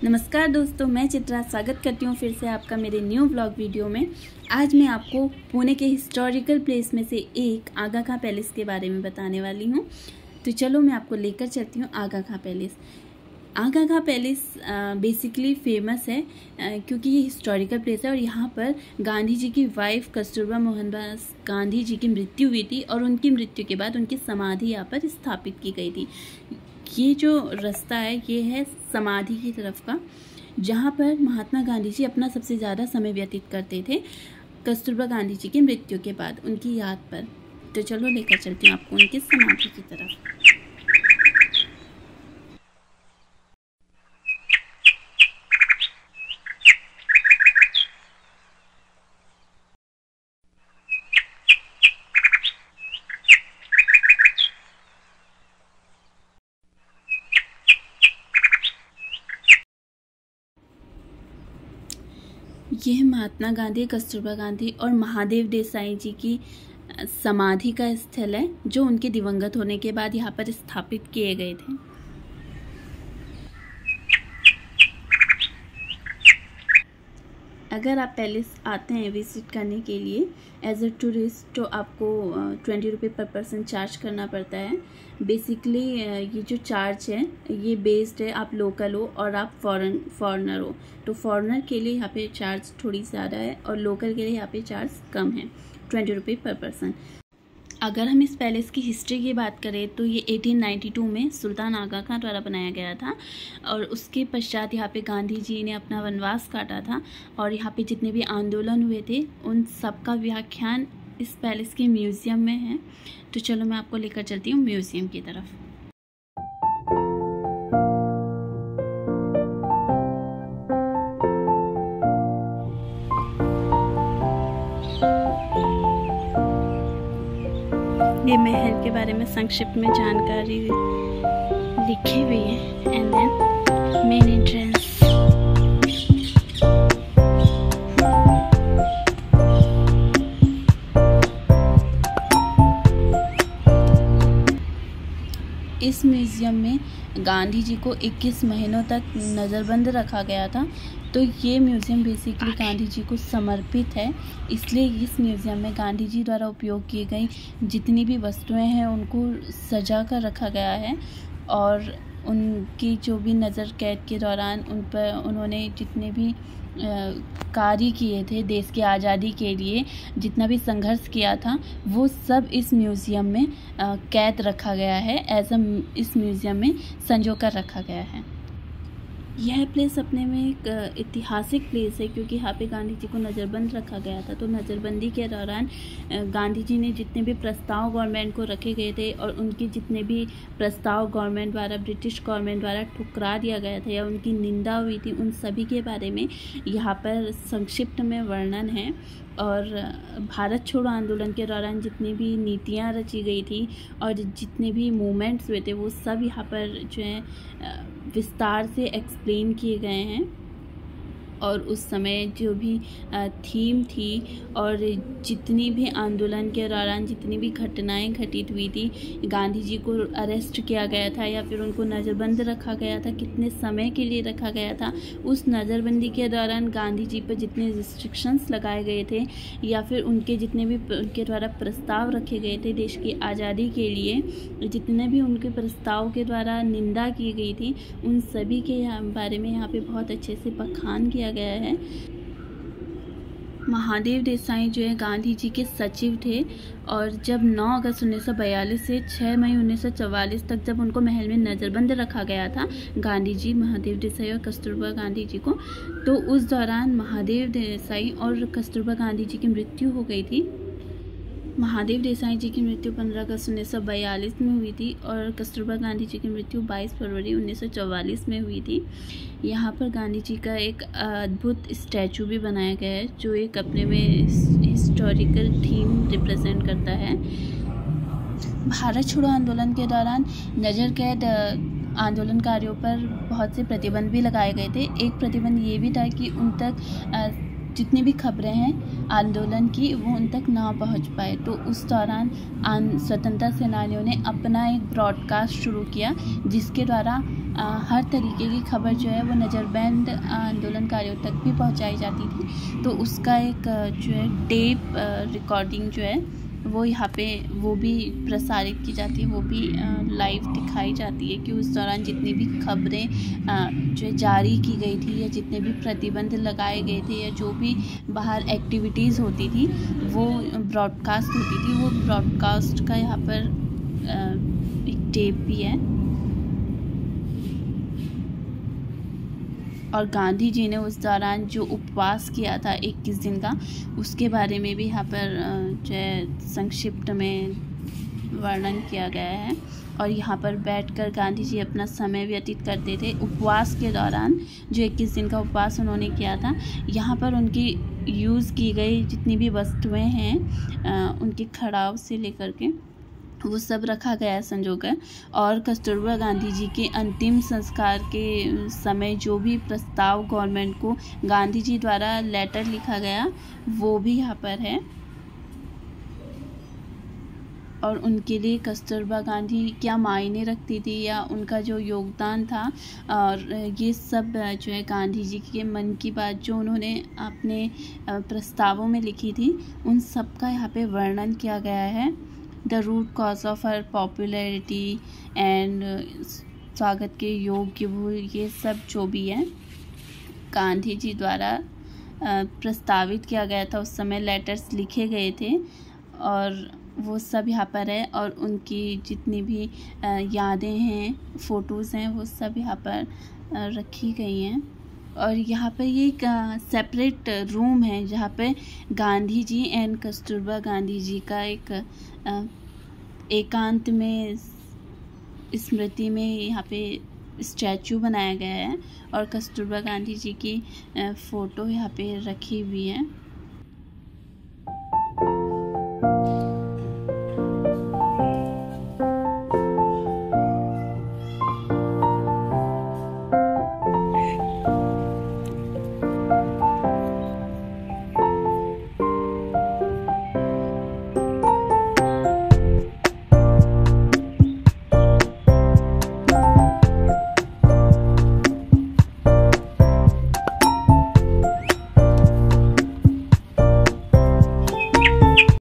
नमस्कार दोस्तों, मैं चित्रा स्वागत करती हूँ फिर से आपका मेरे न्यू व्लॉग वीडियो में। आज मैं आपको पुणे के हिस्टोरिकल प्लेस में से एक आगा खां पैलेस के बारे में बताने वाली हूँ। तो चलो मैं आपको लेकर चलती हूँ आगा खां पैलेस। आगा खां पैलेस बेसिकली फेमस है क्योंकि ये हिस्टोरिकल प्लेस है और यहाँ पर गांधी जी की वाइफ कस्तूरबा मोहनदास गांधी जी की मृत्यु हुई थी और उनकी मृत्यु के बाद उनकी समाधि यहाँ पर स्थापित की गई थी। ये जो रास्ता है ये है समाधि की तरफ का, जहाँ पर महात्मा गांधी जी अपना सबसे ज़्यादा समय व्यतीत करते थे कस्तूरबा गांधी जी की मृत्यु के बाद उनकी याद पर। तो चलो लेकर चलती हूँ आपको उनकी समाधि की तरफ। यह महात्मा गांधी, कस्तूरबा गांधी और महादेव देसाई जी की समाधि का स्थल है जो उनके दिवंगत होने के बाद यहाँ पर स्थापित किए गए थे। अगर आप पैलेस आते हैं विजिट करने के लिए एज अ टूरिस्ट तो आपको 20 रुपये पर पर्सन चार्ज करना पड़ता है। बेसिकली ये जो चार्ज है ये बेस्ड है आप लोकल हो और आप फॉरेनर हो। तो फॉरेनर के लिए यहाँ पे चार्ज थोड़ी ज़्यादा है और लोकल के लिए यहाँ पे चार्ज कम है, 20 रुपये पर पर्सन। अगर हम इस पैलेस की हिस्ट्री की बात करें तो ये 1892 में सुल्तान आगा खां द्वारा बनाया गया था और उसके पश्चात यहाँ पे गांधी जी ने अपना वनवास काटा था और यहाँ पे जितने भी आंदोलन हुए थे उन सब का व्याख्यान इस पैलेस के म्यूज़ियम में है। तो चलो मैं आपको लेकर चलती हूँ म्यूज़ियम की तरफ। ये महल के बारे में संक्षिप्त में जानकारी लिखी हुई है। And then main entrance. इस म्यूज़ियम में गांधी जी को 21 महीनों तक नज़रबंद रखा गया था। तो ये म्यूज़ियम बेसिकली गांधी जी को समर्पित है, इसलिए इस म्यूज़ियम में गांधी जी द्वारा उपयोग की गई जितनी भी वस्तुएं हैं उनको सजा कर रखा गया है और उनकी जो भी नज़र कैद के दौरान उन पर उन्होंने जितने भी कार्य किए थे देश की आज़ादी के लिए, जितना भी संघर्ष किया था वो सब इस म्यूज़ियम में कैद रखा गया है, इस म्यूज़ियम में संजो कर रखा गया है। यह प्लेस अपने में एक ऐतिहासिक प्लेस है क्योंकि यहाँ पे गांधी जी को नज़रबंद रखा गया था। तो नज़रबंदी के दौरान गांधी जी ने जितने भी प्रस्ताव गवर्नमेंट को रखे गए थे और उनके जितने भी प्रस्ताव गवर्नमेंट द्वारा, ब्रिटिश गवर्नमेंट द्वारा ठुकरा दिया गया था या उनकी निंदा हुई थी, उन सभी के बारे में यहाँ पर संक्षिप्त में वर्णन है। और भारत छोड़ो आंदोलन के दौरान जितनी भी नीतियाँ रची गई थी और जितने भी मूवमेंट्स हुए थे वो सब यहाँ पर जो है विस्तार से एक्सप्लेन किए गए हैं। और उस समय जो भी थीम थी और जितनी भी आंदोलन के दौरान जितनी भी घटनाएं घटित हुई थी, गांधी जी को अरेस्ट किया गया था या फिर उनको नज़रबंद रखा गया था, कितने समय के लिए रखा गया था, उस नज़रबंदी के दौरान गांधी जी पर जितने रिस्ट्रिक्शंस लगाए गए थे या फिर उनके जितने भी उनके द्वारा प्रस्ताव रखे गए थे देश की आज़ादी के लिए, जितने भी उनके प्रस्ताव के द्वारा निंदा की गई थी, उन सभी के बारे में यहाँ पे बहुत अच्छे से बखान किया गया है। महादेव देसाई जो है गांधी जी के सचिव थे और जब 9 अगस्त 1942 से 6 मई 1944 तक जब उनको महल में नज़रबंद रखा गया था गांधी जी, महादेव देसाई और कस्तूरबा गांधी जी को, तो उस दौरान महादेव देसाई और कस्तूरबा गांधी जी की मृत्यु हो गई थी। महादेव देसाई जी की मृत्यु 15 अगस्त 1942 में हुई थी और कस्तूरबा गांधी जी की मृत्यु 22 फरवरी 1944 में हुई थी। यहाँ पर गांधी जी का एक अद्भुत स्टैचू भी बनाया गया है जो एक अपने में हिस्टोरिकल थीम रिप्रेजेंट करता है। भारत छोड़ो आंदोलन के दौरान नज़र कैद आंदोलनकारियों पर बहुत से प्रतिबंध भी लगाए गए थे। एक प्रतिबंध ये भी था कि उन तक जितनी भी खबरें हैं आंदोलन की वो उन तक ना पहुंच पाए। तो उस दौरान स्वतंत्रता सेनानियों ने अपना एक ब्रॉडकास्ट शुरू किया जिसके द्वारा हर तरीके की खबर जो है वो नज़रबंद आंदोलनकारियों तक भी पहुंचाई जाती थी। तो उसका एक जो है टेप रिकॉर्डिंग जो है वो यहाँ पे वो भी प्रसारित की जाती है, वो भी लाइव दिखाई जाती है कि उस दौरान जितनी भी खबरें जो जारी की गई थी या जितने भी प्रतिबंध लगाए गए थे या जो भी बाहर एक्टिविटीज़ होती थी वो ब्रॉडकास्ट होती थी। वो ब्रॉडकास्ट का यहाँ पर एक टेप भी है। और गांधी जी ने उस दौरान जो उपवास किया था 21 दिन का, उसके बारे में भी यहाँ पर जो है संक्षिप्त में वर्णन किया गया है। और यहाँ पर बैठकर गांधी जी अपना समय व्यतीत करते थे। उपवास के दौरान जो 21 दिन का उपवास उन्होंने किया था, यहाँ पर उनकी यूज़ की गई जितनी भी वस्तुएं हैं उनके खड़ाव से लेकर के वो सब रखा गया है संजोकर। और कस्तूरबा गांधी जी के अंतिम संस्कार के समय जो भी प्रस्ताव गवर्नमेंट को गांधी जी द्वारा लेटर लिखा गया वो भी यहाँ पर है। और उनके लिए कस्तूरबा गांधी क्या मायने रखती थी या उनका जो योगदान था, और ये सब जो है गांधी जी के मन की बात जो उन्होंने अपने प्रस्तावों में लिखी थी उन सब का यहाँ पे वर्णन किया गया है। The root cause of her popularity and स्वागत के योग्य वो ये सब जो भी है गांधी जी द्वारा प्रस्तावित किया गया था, उस समय लेटर्स लिखे गए थे और वो सब यहाँ पर है। और उनकी जितनी भी यादें हैं, फ़ोटोज़ हैं, वो सब यहाँ पर रखी गई हैं। और यहाँ पर ये एक सेपरेट रूम है जहाँ पे गांधी जी एंड कस्तूरबा गांधी जी का एक एकांत में स्मृति में यहाँ पे स्टैचू बनाया गया है और कस्तूरबा गांधी जी की फ़ोटो यहाँ पे रखी हुई है।